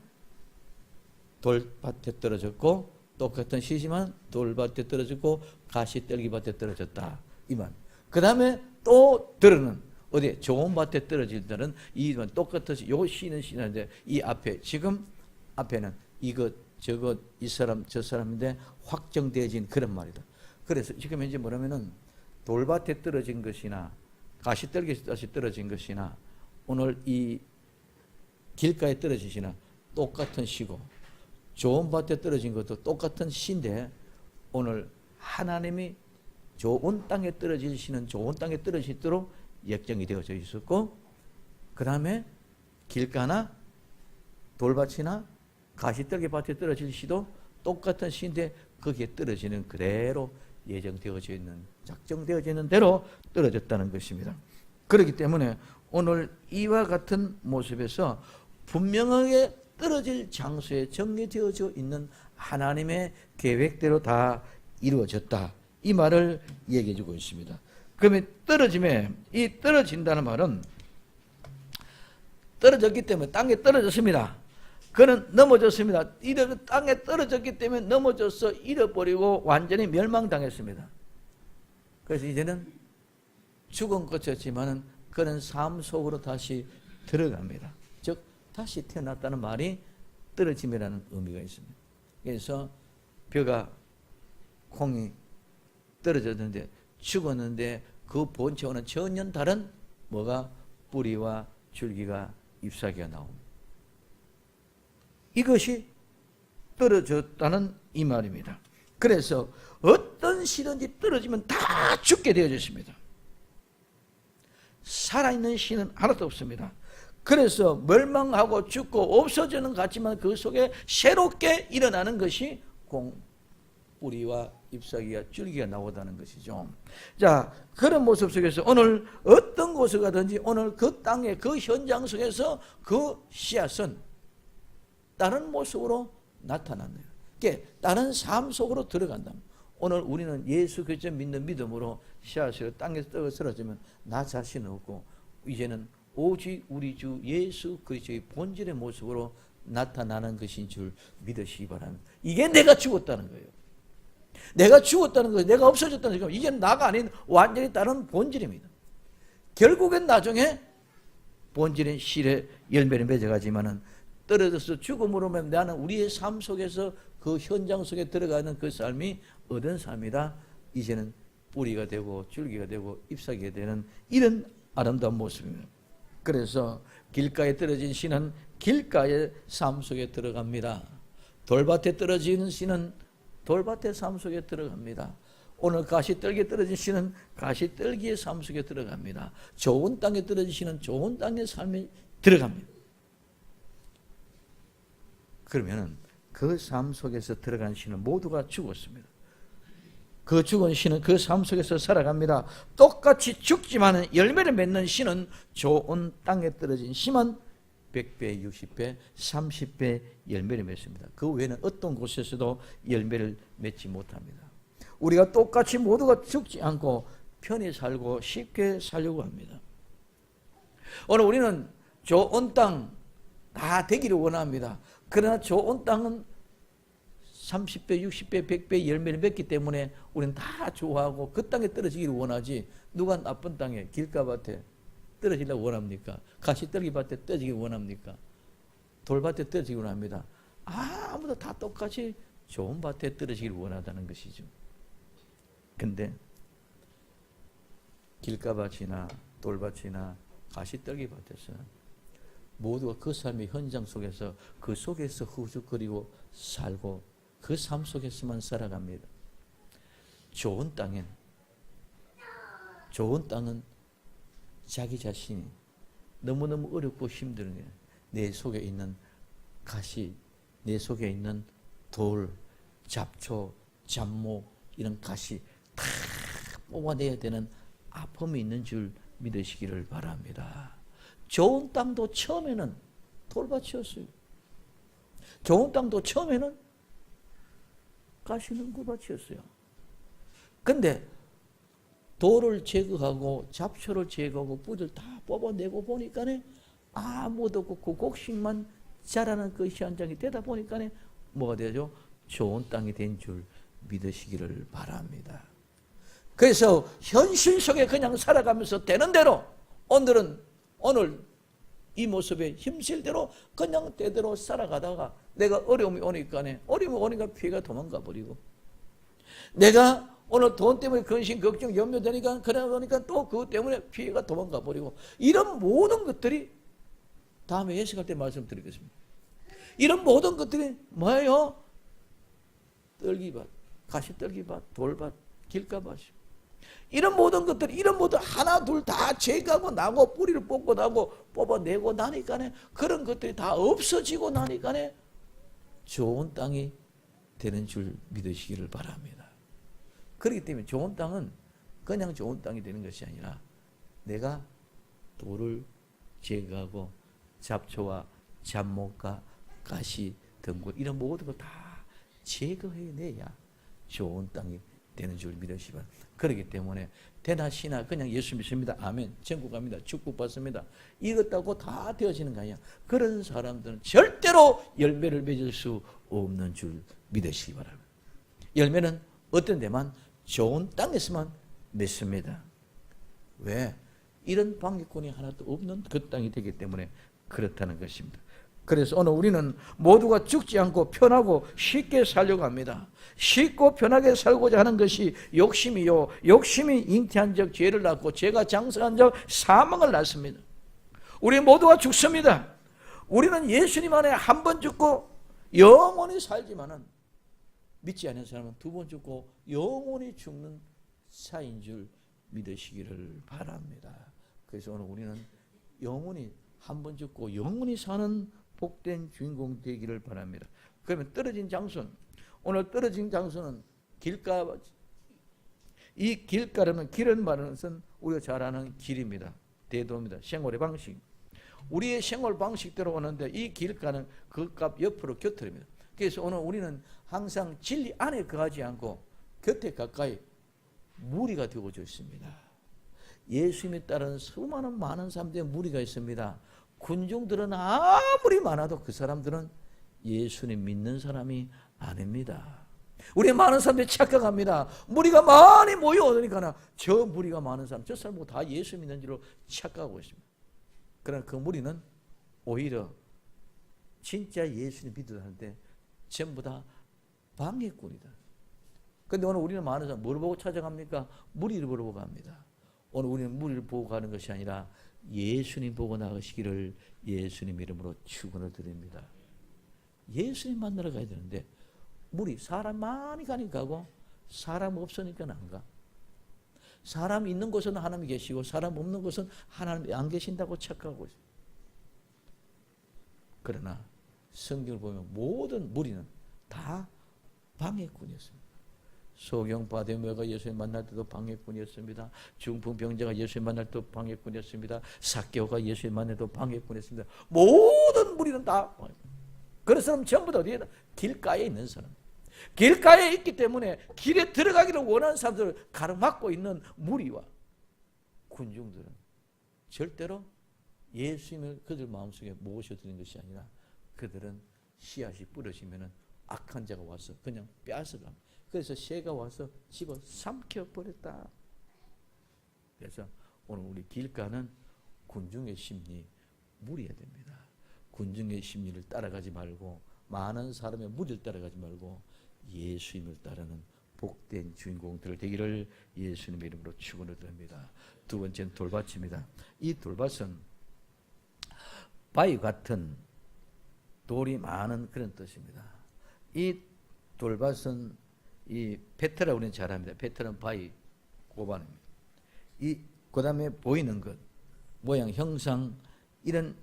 S1: 돌밭에 떨어졌고 똑같은 시지만 돌밭에 떨어졌고 가시떨기밭에 떨어졌다. 이 말. 그 다음에 또 들어는 어디에? 좋은 밭에 떨어질 때는 이 똑같이 요 시는 시인데 이 앞에 지금 앞에는 이것 저것 이 사람 저 사람인데 확정되어진 그런 말이다. 그래서 지금 현재 뭐냐면은 돌밭에 떨어진 것이나 가시떨기에 떨어진 것이나 오늘 이 길가에 떨어지시나 똑같은 시고 좋은 밭에 떨어진 것도 똑같은 시인데 오늘 하나님이 좋은 땅에 떨어질 시는 좋은 땅에 떨어지도록 예정이 되어져 있었고 그 다음에 길가나 돌밭이나 가시떨기 밭에 떨어질 시도 똑같은 시인데 거기에 떨어지는 그대로 예정되어져 있는 작정되어져 있는 대로 떨어졌다는 것입니다. 그렇기 때문에 오늘 이와 같은 모습에서 분명하게 떨어질 장소에 정리되어져 있는 하나님의 계획대로 다 이루어졌다. 이 말을 얘기해 주고 있습니다. 그러면 떨어짐에 이 떨어진다는 말은 떨어졌기 때문에 땅에 떨어졌습니다. 그는 넘어졌습니다. 땅에 떨어졌기 때문에 넘어져서 잃어버리고 완전히 멸망당했습니다. 그래서 이제는 죽은 것이었지만은 그는 삶 속으로 다시 들어갑니다. 즉 다시 태어났다는 말이 떨어짐이라는 의미가 있습니다. 그래서 벼가 콩이 떨어졌는데 죽었는데 그 본체와는 전혀 다른 뭐가 뿌리와 줄기가 잎사귀가 나옵니다. 이것이 떨어졌다는 이 말입니다. 그래서 어떤 시든지 떨어지면 다 죽게 되어져 있습니다. 살아있는 시는 하나도 없습니다. 그래서 멸망하고 죽고 없어지는 것 같지만 그 속에 새롭게 일어나는 것이 뿌리와 잎사귀와 줄기가 나오다는 것이죠. 자, 그런 모습 속에서 오늘 어떤 곳에 가든지 오늘 그 땅의 그 현장 속에서 그 씨앗은 다른 모습으로 나타난다. 그러니까 다른 삶 속으로 들어간다. 오늘 우리는 예수 그리스도 믿는 믿음으로 씨앗으로 땅에서 떨어지면 나 자신은 없고 이제는 오직 우리 주 예수 그리스도의 본질의 모습으로 나타나는 것인 줄 믿으시기 바랍니다. 이게 내가 죽었다는 거예요. 내가 죽었다는 거예요. 내가 없어졌다는 거예요. 이제는 나가 아닌 완전히 다른 본질입니다. 결국엔 나중에 본질은 실의 열매를 맺어가지만은 떨어져서 죽음으로 나는 우리의 삶 속에서 그 현장 속에 들어가는 그 삶이 얻은 삶이다. 이제는 뿌리가 되고 줄기가 되고 잎사귀가 되는 이런 아름다운 모습입니다. 그래서 길가에 떨어진 씨는 길가의 삶 속에 들어갑니다. 돌밭에 떨어지는 씨는 돌밭의 삶 속에 들어갑니다. 오늘 가시떨기에 떨어진 씨는 가시떨기의 삶 속에 들어갑니다. 좋은 땅에 떨어진 씨는 좋은 땅의 삶에 들어갑니다. 그러면은 그 삶 속에서 들어간 씨는 모두가 죽었습니다. 그 죽은 씨는 그 삶 속에서 살아갑니다. 똑같이 죽지만 열매를 맺는 씨는 좋은 땅에 떨어진 씨만 100배, 60배, 30배 열매를 맺습니다. 그 외에는 어떤 곳에서도 열매를 맺지 못합니다. 우리가 똑같이 모두가 죽지 않고 편히 살고 쉽게 살려고 합니다. 오늘 우리는 좋은 땅 다 되기를 원합니다. 그러나 좋은 땅은 30배, 60배, 100배 열매를 맺기 때문에 우리는 다 좋아하고 그 땅에 떨어지기를 원하지 누가 나쁜 땅에 길가밭에 떨어지려고 원합니까? 가시떨기 밭에 떨어지기 원합니까? 돌밭에 떨어지기 원합니다. 아무도 다 똑같이 좋은 밭에 떨어지기를 원하다는 것이죠. 근데 길가밭이나 돌밭이나 가시떨기 밭에서 모두가 그 삶의 현장 속에서 그 속에서 후죽거리고 살고 그 삶 속에서만 살아갑니다. 좋은 땅은 자기 자신이 너무너무 어렵고 힘든 게 내 속에 있는 가시, 내 속에 있는 돌, 잡초, 잡모 이런 가시 다 뽑아내야 되는 아픔이 있는 줄 믿으시기를 바랍니다. 좋은 땅도 처음에는 돌밭이었어요. 좋은 땅도 처음에는 가시 능구밭이었어요. 근데 돌을 제거하고 잡초를 제거하고 뿌리를 다 뽑아내고 보니까 아무도 없고 그 곡식만 자라는 그 현장이 되다 보니까 뭐가 되죠? 좋은 땅이 된 줄 믿으시기를 바랍니다. 그래서 현실 속에 그냥 살아가면서 되는 대로 오늘 이 모습에 힘쓸 대로 그냥 때대로 살아가다가 내가 어려움이 오니까 피해가 도망가 버리고 내가 오늘 돈 때문에 근심, 걱정, 염려되니까 그러니까 또 그것 때문에 피해가 도망가 버리고 이런 모든 것들이 다음에 예식할 때 말씀드리겠습니다. 이런 모든 것들이 뭐예요? 떨기밭, 가시떨기밭, 돌밭, 길가밭이. 이런 모든 것들이 이런 모든 하나 둘 다 제거하고 나고 뿌리를 뽑고 나고 뽑아내고 나니까네 그런 것들이 다 없어지고 나니까네 좋은 땅이 되는 줄 믿으시기를 바랍니다. 그렇기 때문에 좋은 땅은 그냥 좋은 땅이 되는 것이 아니라 내가 돌을 제거하고 잡초와 잡목과 가시, 덩굴 이런 모든 걸 다 제거해내야 좋은 땅이 되는 줄 믿으시기 바랍니다. 그렇기 때문에 대나 시나 그냥 예수 믿습니다. 아멘. 천국 갑니다. 축복 받습니다. 이것하고 다 되어지는 거 아니야. 그런 사람들은 절대로 열매를 맺을 수 없는 줄 믿으시기 바랍니다. 열매는 어떤 데만 좋은 땅에서만 맺습니다. 왜? 이런 방해꾼이 하나도 없는 그 땅이 되기 때문에 그렇다는 것입니다. 그래서 오늘 우리는 모두가 죽지 않고 편하고 쉽게 살려고 합니다. 쉽고 편하게 살고자 하는 것이 욕심이요. 욕심이 잉태한 적 죄를 낳고 죄가 장성한 적 사망을 낳습니다. 우리 모두가 죽습니다. 우리는 예수님 안에 한 번 죽고 영원히 살지만은 믿지 않는 사람은 두 번 죽고 영원히 죽는 사인 줄 믿으시기를 바랍니다. 그래서 오늘 우리는 영원히 한 번 죽고 영원히 사는 복된 주인공 되기를 바랍니다. 그러면 떨어진 장소는 오늘 떨어진 장소는 길가. 이 길가라는 길은 말하는 것은 우리가 잘 아는 길입니다. 대도입니다. 생활의 방식. 우리의 생활 방식대로 오는데 이 길가는 그 값 옆으로 곁들입니다. 그래서 오늘 우리는 항상 진리 안에 거하지 않고 곁에 가까이 무리가 되어져 있습니다. 예수님에 따른 수많은 많은 사람들의 무리가 있습니다. 군중들은 아무리 많아도 그 사람들은 예수님 믿는 사람이 아닙니다. 우리 많은 사람들이 착각합니다. 무리가 많이 모여오니까 저 무리가 많은 사람, 저 사람 다 예수 믿는 줄로 착각하고 있습니다. 그러나 그 무리는 오히려 진짜 예수님 믿으라는데 전부 다 방해꾼이다. 그런데 오늘 우리는 많은 사람 뭘 보고 찾아갑니까? 무리를 보고 갑니다. 오늘 우리는 무리를 보고 가는 것이 아니라 예수님 보고 나가시기를 예수님 이름으로 축원을 드립니다. 예수님 만나러 가야 되는데 무리 사람 많이 가니까 가고 사람 없으니까 안 가. 사람 있는 곳은 하나님이 계시고 사람 없는 곳은 하나님이 안 계신다고 착각하고 있어요. 그러나 성경을 보면 모든 무리는 다 방해꾼이었습니다. 소경 바데메가 예수님 만날 때도 방해꾼이었습니다. 중풍병자가 예수님 만날 때도 방해꾼이었습니다. 삭개오가 예수님 만날 때도 방해꾼이었습니다. 모든 무리는 다 그런 사람 전부 다 어디에 길가에 있는 사람. 길가에 있기 때문에 길에 들어가기를 원하는 사람들을 가로막고 있는 무리와 군중들은 절대로 예수님을 그들 마음속에 모셔드리는 것이 아니라 그들은 씨앗이 뿌려지면 악한 자가 와서 그냥 빼앗아갑니다. 그래서 새가 와서 집어 삼켜버렸다. 그래서 오늘 우리 길가는 군중의 심리 무리해야 됩니다. 군중의 심리를 따라가지 말고 많은 사람의 무리를 따라가지 말고 예수님을 따르는 복된 주인공들 되기를 예수님의 이름으로 축원을 드립니다. 두 번째는 돌밭입니다. 이 돌밭은 바위 같은 돌이 많은 그런 뜻입니다. 이 돌밭은 이 페트라 우리는 잘 압니다. 페트라는 바위 고반입니다. 이 그다음에 보이는 것 모양 형상 이런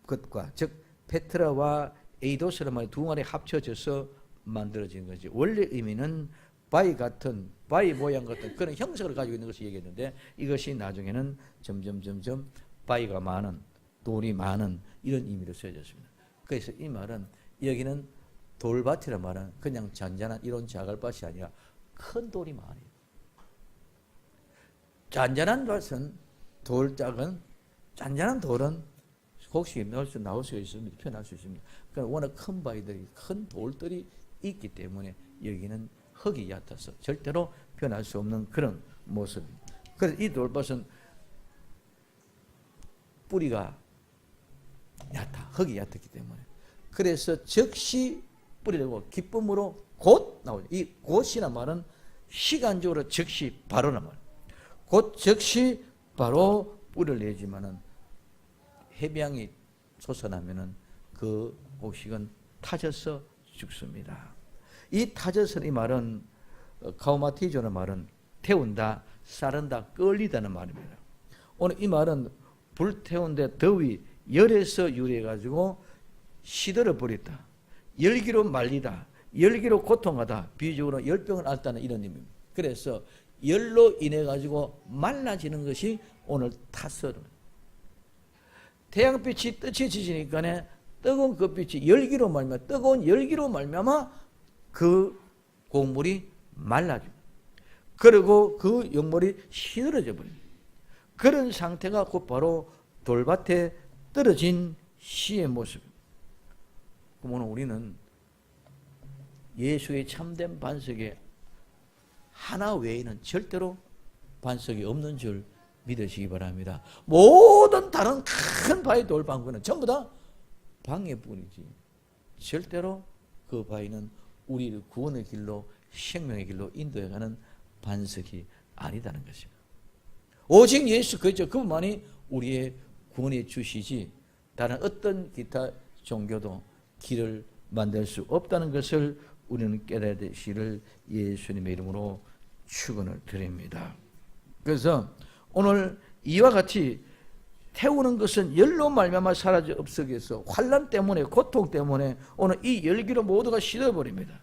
S1: 것과 즉 페트라와 에이도스란 말이 두 말이 합쳐져서 만들어진 거지. 원래 의미는 바위 같은 바위 모양 같은 그런 형상을 가지고 있는 것을 얘기했는데 이것이 나중에는 점점 바위가 많은 돌이 많은 이런 의미로 쓰여졌습니다. 그래서 이 말은 여기는 돌밭이란 말은 그냥 잔잔한 이런 자갈밭이 아니라 큰 돌이 많아요. 잔잔한 밭은 돌짝은 잔잔한 돌은 혹시 나올 수 있습니다. 표현할 수 있습니다. 그러니까 워낙 큰 바위들이 큰 돌들이 있기 때문에 여기는 흙이 얕아서 절대로 표현할 수 없는 그런 모습입니다. 그래서 이 돌밭은 뿌리가 얕아 흙이 얕았기 때문에 그래서 즉시 뿌리려고 기쁨으로 곧 나오죠. 이 곧이란 말은 시간적으로 즉시 바로란 말. 곧 즉시 바로 뿔을 내지만은 해병이 솟아나면은 그 곡식은 타져서 죽습니다. 이 타져서는 이 말은 카우마티조는 말은 태운다, 사른다, 끌리다는 말입니다. 오늘 이 말은 불태운데 더위, 열에서 유래해가지고 시들어 버렸다. 열기로 말리다, 열기로 고통하다, 비유적으로 열병을 앓다는 이런 의미입니다. 그래서 열로 인해 가지고 말라지는 것이 오늘 타설은 태양빛이 뜻이 지지니까 뜨거운 그 빛이 열기로 말미암아 뜨거운 열기로 말미암아 그 곡물이 말라져. 그리고 그 영물이 시들어져 버립니다. 그런 상태가 곧바로 돌밭에 떨어진 씨의 모습입니다. 그럼 오늘 우리는 예수의 참된 반석에 하나 외에는 절대로 반석이 없는 줄 믿으시기 바랍니다. 모든 다른 큰 바위 돌방구는 전부 다 방해뿐이지 절대로 그 바위는 우리를 구원의 길로 생명의 길로 인도해가는 반석이 아니다는 것입니다. 오직 예수 그리스도 그분만이 우리의 구원해 주시지 다른 어떤 기타 종교도 길을 만들 수 없다는 것을 우리는 깨달아야 되시기를 예수님의 이름으로 축원을 드립니다. 그래서 오늘 이와 같이 태우는 것은 열로 말미암아 사라져 없어져서 환난 때문에 고통 때문에 오늘 이 열기로 모두가 시들어버립니다.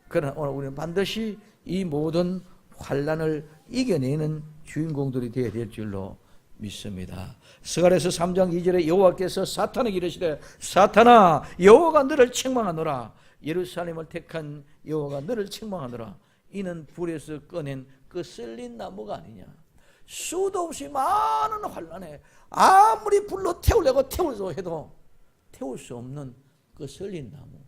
S1: 그러나 오늘 우리는 반드시 이 모든 환난을 이겨내는 주인공들이 되어야 될 줄로 믿습니다. 스가랴서 3장 2절에 여호와께서 사탄에게 이르시되 사탄아 여호와가 너를 책망하노라. 예루살렘을 택한 여호와가 너를 책망하노라. 이는 불에서 꺼낸 그 썰린 나무가 아니냐. 수도 없이 많은 환난에 아무리 불로 태우려고 태우려고 해도 태울 수 없는 그 썰린 나무.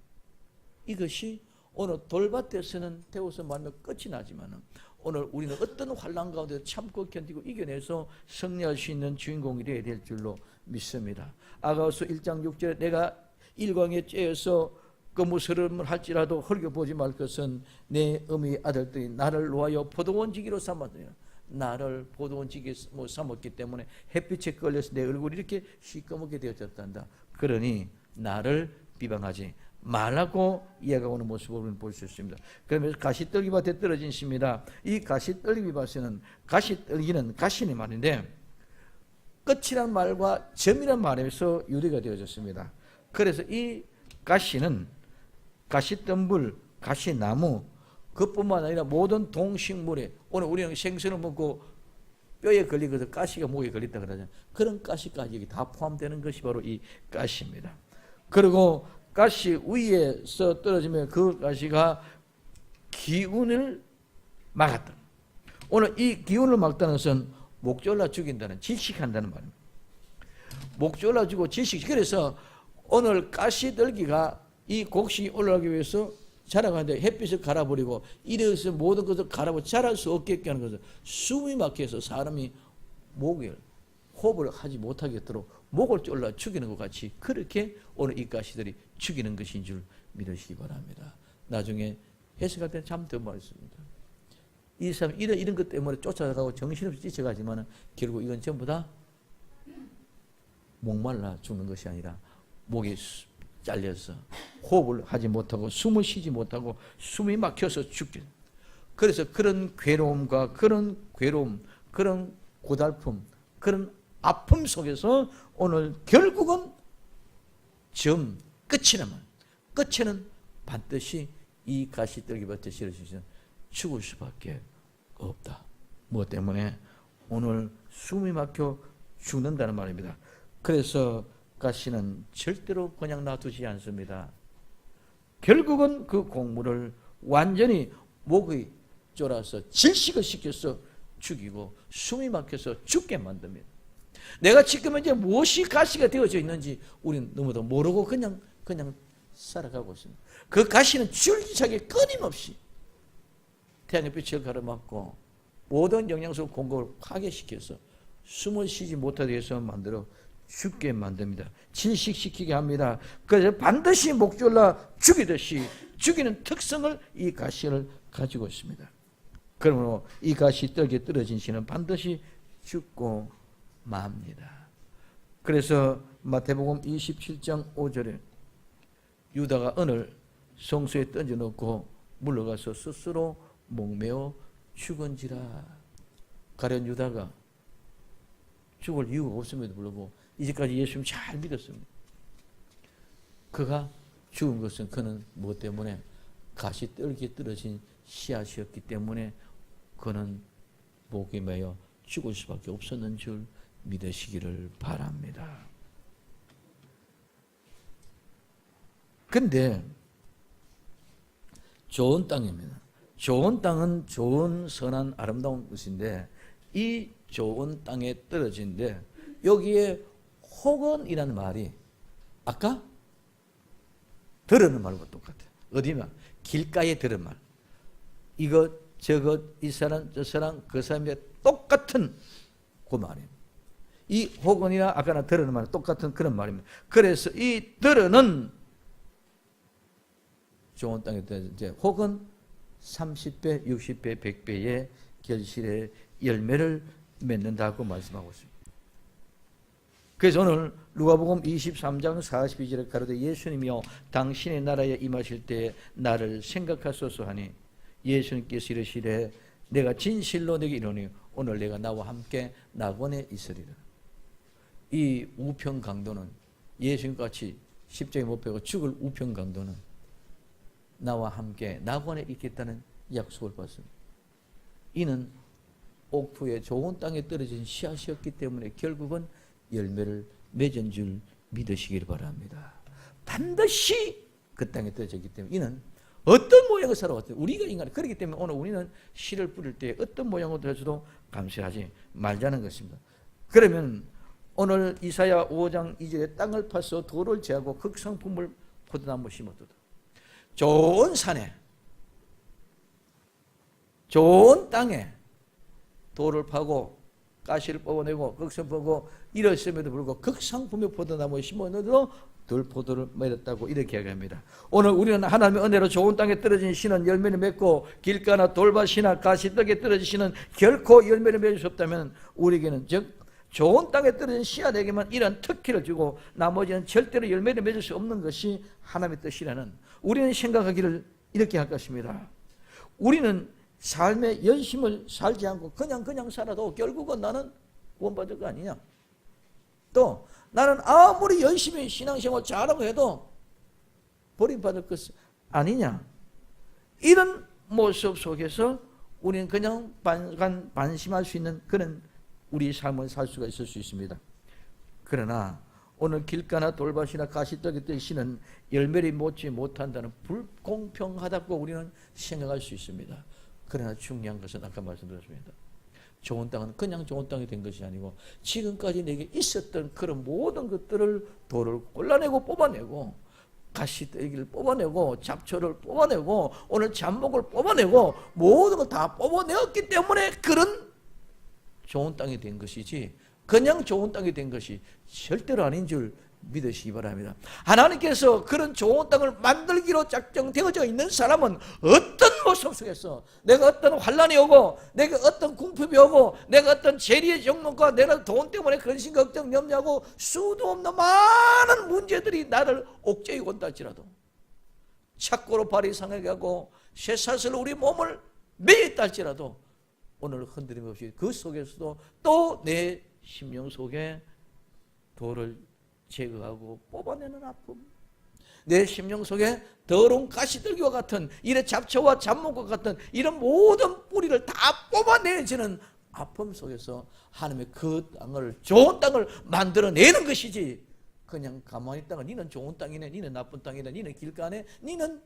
S1: 이것이 오늘 돌밭에서는 태워서 말면 끝이 나지만 오늘 우리는 어떤 환난 가운데 참고 견디고 이겨내서 승리할 수 있는 주인공이 되어야 될 줄로 믿습니다. 아가서 1장 6절에 내가 일광에 쬐어서 거무스름을 할지라도 헐겨보지 말 것은 내 어미의 아들들이 나를 놓아여 포도원지기로 삼았느니라. 나를 포도원지기에 삼았기 때문에 햇빛에 걸려서 내 얼굴이 이렇게 시꺼멓게 되어졌단다. 그러니 나를 비방하지 말라고 이야기하는 모습을 우리는 볼 수 있습니다. 그러면서 가시떨기밭에 떨어진 씨입니다. 이 가시떨기밭에는 가시떨기는 가시니 말인데 끝이란 말과 점이란 말에서 유래가 되어졌습니다. 그래서 이 가시는 가시덤불, 가시나무 그뿐만 아니라 모든 동식물에 오늘 우리는 생선을 먹고 뼈에 걸리거든 가시가 목에 걸렸다 그러잖아요. 그런 가시까지 여기 다 포함되는 것이 바로 이 가시입니다. 그리고 가시 위에서 떨어지면 그 가시가 기운을 막았다. 오늘 이 기운을 막다는 것은 목 졸라 죽인다는 질식한다는 말입니다. 목 졸라 주고 질식. 그래서 오늘 가시떨기가 이 곡식이 올라가기 위해서 자라가는데 햇빛을 갈아버리고 이래서 모든 것을 갈아버리고 자랄 수 없게 하는 것은 숨이 막혀서 사람이 목을 호흡을 하지 못하겠도록 목을 졸라 죽이는 것 같이 그렇게 오늘 이 가시들이 죽이는 것인 줄 믿으시기 바랍니다. 나중에 해석할 때는 참 더 많습니다. 이 사람 이런 것 때문에 쫓아가고 정신없이 쫓아가지만 결국 이건 전부 다 목말라 죽는 것이 아니라 목이 잘려서 호흡을 하지 못하고 숨을 쉬지 못하고 숨이 막혀서 죽게. 그래서 그런 괴로움과 그런 괴로움, 그런 고달픔, 그런 아픔 속에서 오늘 결국은 끝에는 반드시 이 가시떨기밭에 실어주시면 죽을 수밖에 없다. 무엇 때문에? 오늘 숨이 막혀 죽는다는 말입니다. 그래서 가시는 절대로 그냥 놔두지 않습니다. 결국은 그 곡물을 완전히 목이 졸아서 질식을 시켜서 죽이고 숨이 막혀서 죽게 만듭니다. 내가 지금 이제 무엇이 가시가 되어져 있는지 우리는 너무도 모르고 그냥 살아가고 있습니다. 그 가시는 줄기차게 끊임없이 태양의 빛을 가로막고 모든 영양소 공급을 파괴시켜서 숨을 쉬지 못하게 해서 만들어 죽게 만듭니다. 질식시키게 합니다. 그래서 반드시 목졸라 죽이듯이 죽이는 특성을 이 가시를 가지고 있습니다. 그러므로 이 가시 떨게 떨어진 씨는 반드시 죽고 맙니다. 그래서 마태복음 27장 5절에 유다가 은을 성소에 던져놓고 물러가서 스스로 목매어 죽은지라. 가련 유다가 죽을 이유가 없음에도 불구하고 이제까지 예수님 잘 믿었습니다. 그가 죽은 것은 그는 무엇 때문에? 가시 떨게 떨어진 씨앗이었기 때문에 그는 목에 매여 죽을 수밖에 없었는 줄 믿으시기를 바랍니다. 근데 좋은 땅입니다. 좋은 땅은 좋은 선한 아름다운 것인데 이 좋은 땅에 떨어진데 여기에 혹은이라는 말이 아까 들으는 말과 똑같아요. 어디면 길가에 들은 말. 이것 저것 이 사람 저 사람 그 사람의 똑같은 그 말입니다. 이 혹은이나 아까나 들으는 말은 똑같은 그런 말입니다. 그래서 이 들으는 좋은 땅에 이제 혹은 30배, 60배, 100배의 결실의 열매를 맺는다고 말씀하고 있습니다. 그래서 오늘 누가복음 23장 42절에 가로되 예수님이여 당신의 나라에 임하실 때에 나를 생각하소서 하니 예수님께서 이르시되 내가 진실로 내게 이르노니 오늘 내가 나와 함께 낙원에 있으리라. 이 우편 강도는 예수님같이 십자가에 못 박혀 죽을 우편 강도는 나와 함께 낙원에 있겠다는 약속을 받습니다. 이는 옥토의 좋은 땅에 떨어진 씨앗이었기 때문에 결국은 열매를 맺은 줄 믿으시길 바랍니다. 반드시 그 땅에 떨어졌기 때문에 이는 어떤 모양을 살아왔어요. 우리가 인간 그렇기 때문에 오늘 우리는 씨를 뿌릴 때 어떤 모양으로 들어서도 감사하지 말자는 것입니다. 그러면 오늘 이사야 5장 2절에 땅을 파서 돌을 제하고 극성품을 포도나무 심어두다. 좋은 산에 좋은 땅에 돌을 파고 가시를 뽑아내고 극성 뽑고 이랬음에도 불구하고 극상품의 포도나무에 심어넣어도 들포도를 맺었다고 이렇게 이야기합니다. 오늘 우리는 하나님의 은혜로 좋은 땅에 떨어진 씨는 열매를 맺고 길가나 돌밭이나 가시떡에 떨어진 씨는 결코 열매를 맺을 수 없다면 우리에게는 즉 좋은 땅에 떨어진 씨앗에게만 이런 특기를 주고 나머지는 절대로 열매를 맺을 수 없는 것이 하나님의 뜻이라는 우리는 생각하기를 이렇게 할 것입니다. 우리는 삶의 열심을 살지 않고 그냥 살아도 결국은 나는 구원받을 거 아니냐. 또 나는 아무리 열심히 신앙생활 잘하고 해도 버림받을 것 아니냐. 이런 모습 속에서 우리는 그냥 반심할 수 있는 그런 우리 삶을 살 수가 있을 수 있습니다. 그러나 오늘 길가나 돌밭이나 가시떡에 뜨시는 열매를 맺지 못한다는 불공평하다고 우리는 생각할 수 있습니다. 그러나 중요한 것은 아까 말씀드렸습니다. 좋은 땅은 그냥 좋은 땅이 된 것이 아니고 지금까지 내게 있었던 그런 모든 것들을 돌을 골라내고 뽑아내고 가시떼기를 뽑아내고 잡초를 뽑아내고 오늘 잡목을 뽑아내고 모든 걸 다 뽑아내었기 때문에 그런 좋은 땅이 된 것이지 그냥 좋은 땅이 된 것이 절대로 아닌 줄 믿으시기 바랍니다. 하나님께서 그런 좋은 땅을 만들기로 작정되어져 있는 사람은 어떤 모습 속에서 내가 어떤 환란이 오고 내가 어떤 궁핍이 오고 내가 어떤 재리의 정론과 내가 돈 때문에 근심 걱정 염려하고 수도 없는 많은 문제들이 나를 옥죄이 온다 할지라도 착고로 발이 상하게 하고 쇠사슬로 우리 몸을 매였다 할지라도 오늘 흔들림 없이 그 속에서도 또 내 심령 속에 돌을 제거하고 뽑아내는 아픔, 내 심령 속에 더러운 가시들기와 같은 이런 잡초와 잡목과 같은 이런 모든 뿌리를 다 뽑아내지는 아픔 속에서 하나님의 그 땅을 좋은 땅을 만들어내는 것이지 그냥 가만히 있다가 니는 좋은 땅이네, 니는 나쁜 땅이네, 니는 길가네, 니는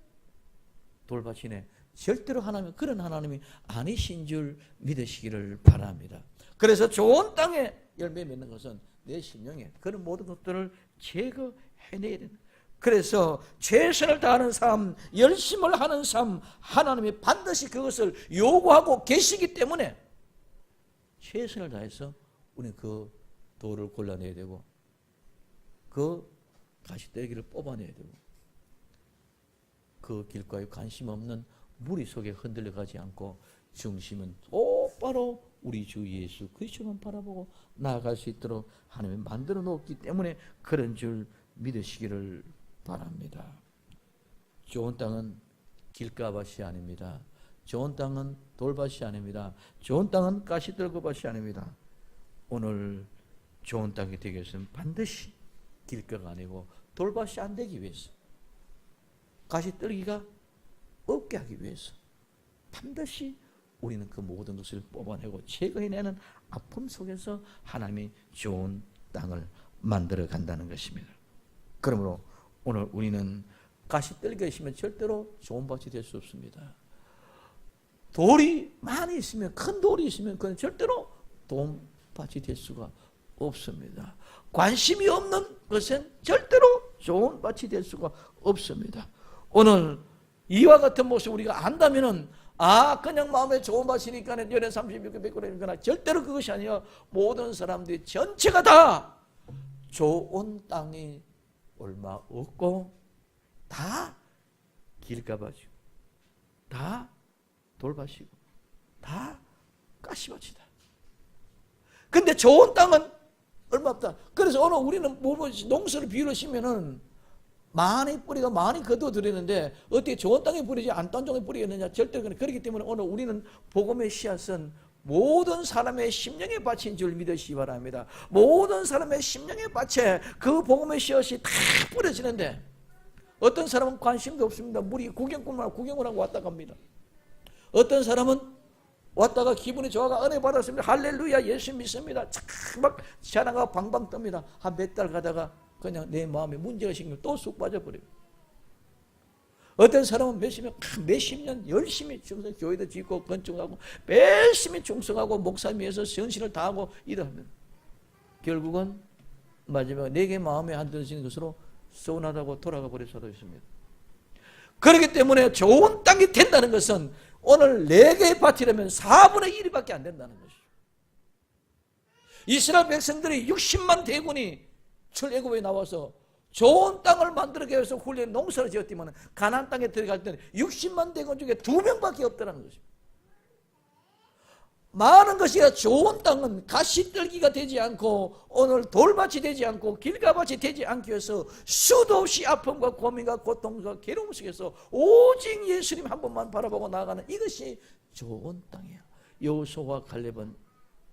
S1: 돌밭이네. 절대로 하나님 그런 하나님이 아니신 줄 믿으시기를 바랍니다. 그래서 좋은 땅에 열매 맺는 것은 내 심령에 그런 모든 것들을 제거해내야 된다. 그래서 최선을 다하는 삶, 열심을 하는 삶, 하나님이 반드시 그것을 요구하고 계시기 때문에 최선을 다해서 우리는 그 돌을 골라내야 되고 그 가시떨기를 뽑아내야 되고, 그 길가에 관심 없는 무리 속에 흔들려 가지 않고 중심은 똑바로 우리 주 예수 그리스도만 바라보고 나아갈 수 있도록 하나님이 만들어 놓았기 때문에 그런 줄 믿으시기를 바랍니다. 좋은 땅은 길가밭이 아닙니다. 좋은 땅은 돌밭이 아닙니다. 좋은 땅은 가시떨기밭이 아닙니다. 오늘 좋은 땅이 되기 위해서는 반드시 길가가 아니고 돌밭이 안 되기 위해서, 가시떨기가 없게 하기 위해서 반드시 우리는 그 모든 것을 뽑아내고 제거해내는 아픔 속에서 하나님이 좋은 땅을 만들어 간다는 것입니다. 그러므로 오늘 우리는 가시떨기가 있으면 절대로 좋은 밭이 될 수 없습니다. 돌이 많이 있으면, 큰 돌이 있으면 그건 절대로 좋은 밭이 될 수가 없습니다. 관심이 없는 것은 절대로 좋은 밭이 될 수가 없습니다. 오늘 이와 같은 모습 우리가 안다면은, 그냥 마음에 좋은 밭이니까 연애 36개 100그러니까 절대로 그것이 아니라 모든 사람들이 전체가 다 좋은 땅이 얼마 없고 다 길가밭이고 다 돌밭이고 다 가시밭이다. 근데 좋은 땅은 얼마 없다. 그래서 오늘 우리는 농사를 비유로 심으면은 많이 뿌리가 많이 거둬들이는데 어떻게 좋은 땅에 뿌리지 안 딴 쪽에 뿌리겠느냐? 절대로 그렇기 때문에 오늘 우리는 복음의 씨앗은 모든 사람의 심령의 밭인 줄 믿으시기 바랍니다. 모든 사람의 심령의 밭에 그 복음의 씨앗이 다 뿌려지는데 어떤 사람은 관심도 없습니다. 무리 구경꾼만 구경을 하고 왔다 갑니다. 어떤 사람은 왔다가 기분이 좋아가 은혜 받았습니다. 할렐루야 예수 믿습니다. 막 자랑하고 방방 뜹니다. 한 몇 달 가다가 그냥 내 마음에 문제가 생기면 또 쑥 빠져버려요. 어떤 사람은 몇십 년 열심히 충성, 교회도 짓고 건축하고 열심히 충성하고 목사님 위해서 전신을 다하고 일합니다. 결국은 마지막에 내게 마음에 안 드시는 것으로 서운하다고 돌아가 버릴 수도 있습니다. 그렇기 때문에 좋은 땅이 된다는 것은 오늘 4개의 밭이라면 4분의 1밖에 안 된다는 것이죠. 이스라엘 백성들이 60만 대군이 출애굽에 나와서 좋은 땅을 만들기 위해서 훈련 농사를 지었지만 가나안 땅에 들어갈 때는 60만 대군 중에 2명밖에 없다는 것입니다. 많은 것이 좋은 땅은 가시떨기가 되지 않고 오늘 돌밭이 되지 않고 길가밭이 되지 않기 위해서 수도 없이 아픔과 고민과 고통과 괴로움 속에서 오직 예수님 한 번만 바라보고 나아가는 이것이 좋은 땅이야. 여호수아와 갈렙은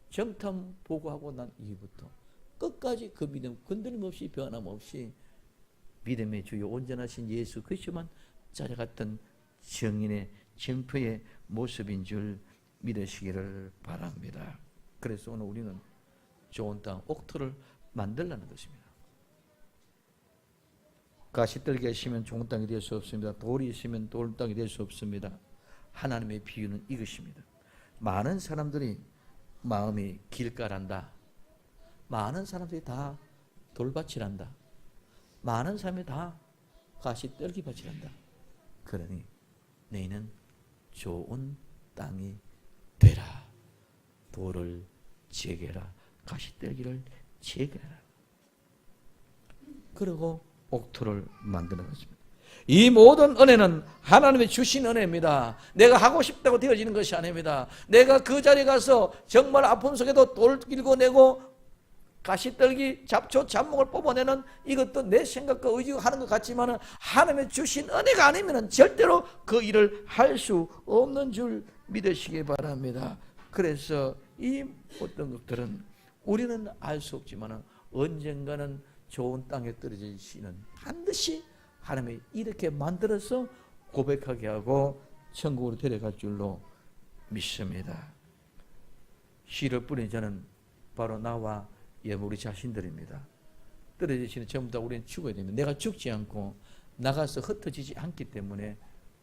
S1: 정탐 보고하고 난 이후부터 끝까지 그 믿음 건드림없이 변함없이 믿음의 주요 온전하신 예수 그리스도만 찾아갔던 정인의 정표의 모습인 줄 믿으시기를 바랍니다. 그래서 오늘 우리는 좋은 땅 옥토를 만들라는 것입니다. 가시떨기가 있으면 좋은 땅이 될 수 없습니다. 돌이 있으면 돌 땅이 될 수 없습니다. 하나님의 비유는 이것입니다. 많은 사람들이 마음이 길가란다. 많은 사람들이 다 돌밭이란다. 많은 사람이 다 가시떨기밭이란다. 그러니 너희는 좋은 땅이 되라. 돌을 제거해라. 가시떨기를 제거해라. 그리고 옥토를 만드는 것입니다. 이 모든 은혜는 하나님이 주신 은혜입니다. 내가 하고 싶다고 되어지는 것이 아닙니다. 내가 그 자리에 가서 정말 아픔 속에도 돌 길고 내고 가시떨기 잡초 잡목을 뽑아내는 이것도 내 생각과 의지가 하는 것 같지만 하나님의 주신 은혜가 아니면 절대로 그 일을 할 수 없는 줄 믿으시기 바랍니다. 그래서 이 어떤 것들은 우리는 알 수 없지만 언젠가는 좋은 땅에 떨어지시는 반드시 하나님이 이렇게 만들어서 고백하게 하고 천국으로 데려갈 줄로 믿습니다. 씨를 뿌린 자는 바로 나와 우리 자신들입니다. 떨어지시는 전부 다 우리는 죽어야 됩니다. 내가 죽지 않고 나가서 흩어지지 않기 때문에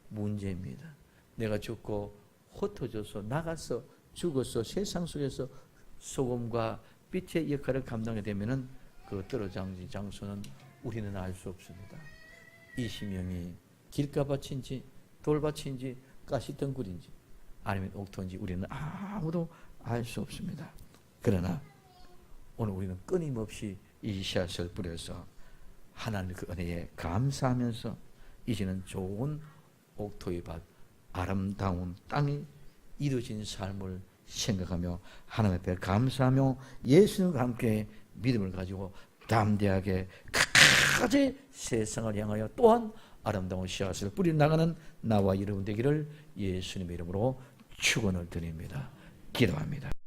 S1: 문제입니다. 내가 죽고 흩어져서 나가서 죽어서 세상 속에서 소금과 빛의 역할을 감당하게 되면은 그 떨어진 장소는 우리는 알 수 없습니다. 이 심령이 길가밭인지 돌밭인지 가시덩굴인지 아니면 옥토인지 우리는 아무도 알 수 없습니다. 그러나 오늘 우리는 끊임없이 이 씨앗을 뿌려서 하나님의 그 은혜에 감사하면서 이제는 좋은 옥토의 밭, 아름다운 땅이 이루어진 삶을 생각하며 하나님 앞에 감사하며 예수님과 함께 믿음을 가지고 담대하게 끝까지 세상을 향하여 또한 아름다운 씨앗을 뿌려 나가는 나와 여러분 되기를 예수님의 이름으로 축원을 드립니다. 기도합니다.